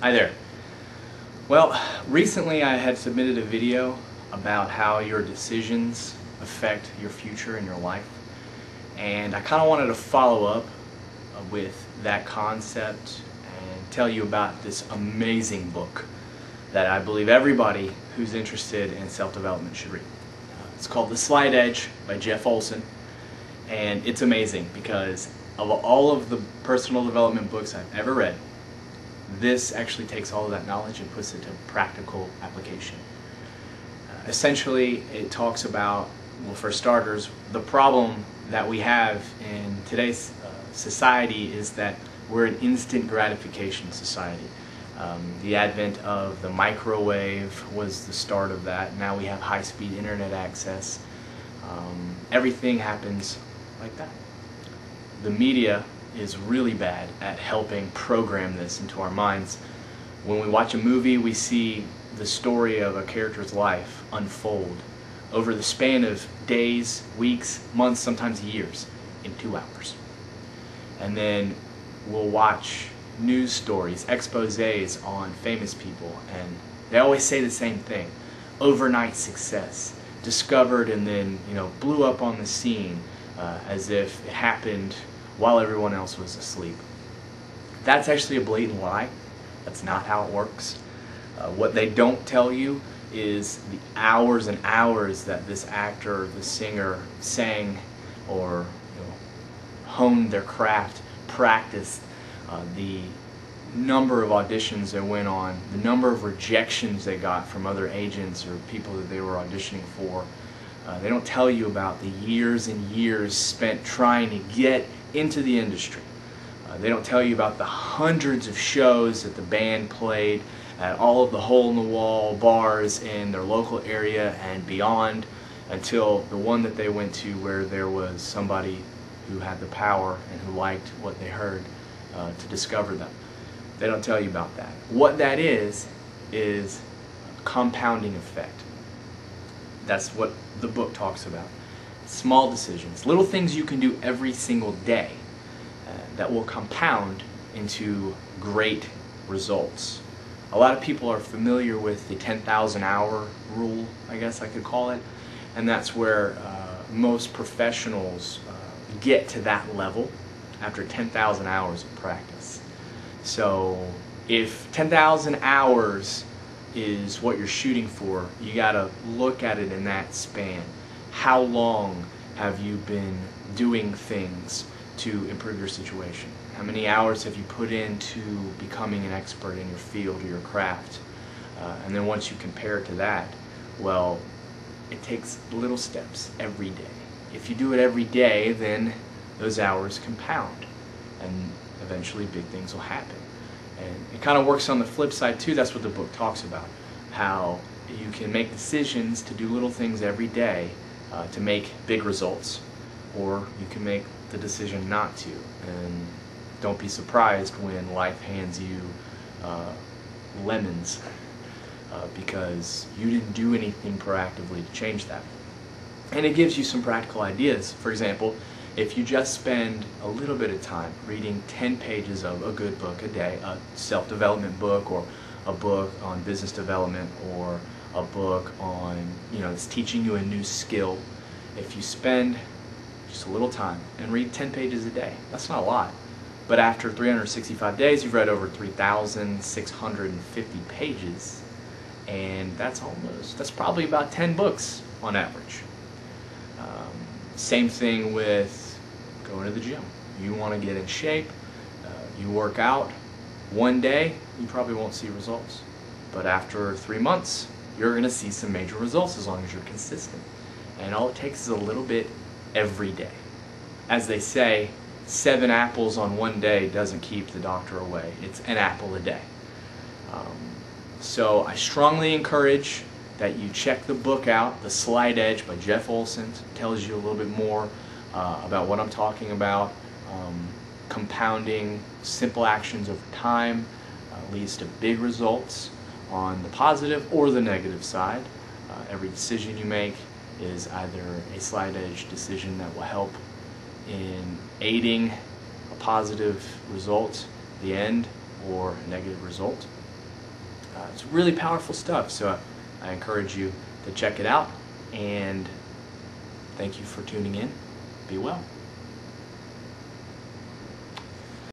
Hi there. Well, recently I had submitted a video about how your decisions affect your future and your life, and I kind of wanted to follow up with that concept and tell you about this amazing book that I believe everybody who's interested in self-development should read. It's called The Slight Edge by Jeff Olson, and it's amazing because of all of the personal development books I've ever read, this actually takes all of that knowledge and puts it to practical application. Essentially, it talks about, well, for starters, the problem that we have in today's society is that we're an instant gratification society. The advent of the microwave was the start of that. Now we have high-speed internet access. Everything happens like that. The media is really bad at helping program this into our minds. When we watch a movie, we see the story of a character's life unfold over the span of days, weeks, months, sometimes years, in 2 hours. And then we'll watch news stories, exposés on famous people, and they always say the same thing: overnight success, discovered and then blew up on the scene as if it happened while everyone else was asleep. That's actually a blatant lie. That's not how it works. What they don't tell you is the hours and hours that this actor, the singer, sang or honed their craft, practiced, the number of auditions they went on, the number of rejections they got from other agents or people that they were auditioning for. They don't tell you about the years and years spent trying to get into the industry. They don't tell you about the hundreds of shows that the band played at all of the hole-in-the-wall bars in their local area and beyond, until the one that they went to where there was somebody who had the power and who liked what they heard to discover them. They don't tell you about that. What that is compounding effect. That's what the book talks about. Small decisions, little things you can do every single day that will compound into great results. A lot of people are familiar with the 10,000 hour rule, I guess I could call it, and that's where most professionals get to that level after 10,000 hours of practice. So if 10,000 hours is what you're shooting for, you gotta look at it in that span. How long have you been doing things to improve your situation? How many hours have you put into becoming an expert in your field or your craft? And then once you compare it to that, well, it takes little steps every day. If you do it every day, then those hours compound, and eventually big things will happen. And it kind of works on the flip side too. That's what the book talks about, how you can make decisions to do little things every day to make big results, or you can make the decision not to, and don't be surprised when life hands you lemons because you didn't do anything proactively to change that. And it gives you some practical ideas. For example, if you just spend a little bit of time reading 10 pages of a good book a day, a self-development book, or a book on business development, or a book on, that's teaching you a new skill, if you spend just a little time and read 10 pages a day, that's not a lot. But after 365 days, you've read over 3,650 pages, and that's probably about 10 books on average. Same thing with going to the gym. You want to get in shape, you work out. One day, you probably won't see results. But after 3 months, you're going to see some major results as long as you're consistent. And all it takes is a little bit every day. As they say, 7 apples on one day doesn't keep the doctor away. It's an apple a day. So I strongly encourage that you check the book out, The Slight Edge by Jeff Olson. It tells you a little bit more about what I'm talking about. Compounding simple actions over time leads to big results on the positive or the negative side. Every decision you make is either a slight edge decision that will help in aiding a positive result, the end, or a negative result. It's really powerful stuff, so I encourage you to check it out, and thank you for tuning in. Be well.